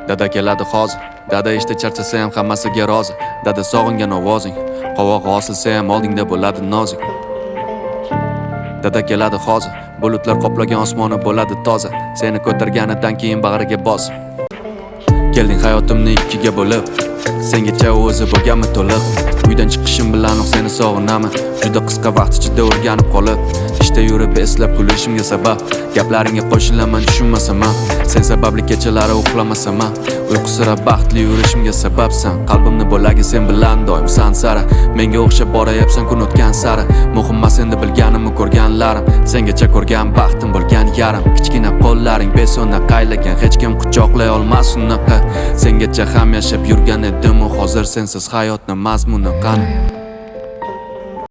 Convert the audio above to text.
Dada keladi hozir. Dada ishda charchasa ham hammasiga rozi. Dada sog'ingan ovozing qovog'i osilsa ham oldingda bo'ladi nozik. Dada keladi hozir. Bulutlar qoplagan osmoni bo'ladi toza. Seni ko'targanidan keyin bag'riga bosib kelding hayotimni ikkiga bo'lib. Sengacha o'zi bo'lganmi to'liq. Uydan chiqishim bilan seni sog'inaman. Juda qisqa vaqt ichida o'rganib qolib, ishda yurib eslab kulishimga sabab. Gaplaringga qo'shilaman tushunmasam ham. Sen sababli kechalari uxlamasam ham. Uyqusira baxtli yurishimga sababsan. Qalbimni bo'lagi sen bilan doim san sara. Menga o'xshab borayapsan kun o'tgan sari. Muhim emas endi bilganimni ko'rganlarim. Sengacha ko'rgan baxtim bo'lgan yarim. Kichkina qo'llaring besona qaylagan, hech kim quchoqlay olmas unaqa. Sengacha ham yashab yurgan edim, hozir sensiz hayotning mazmuni qani?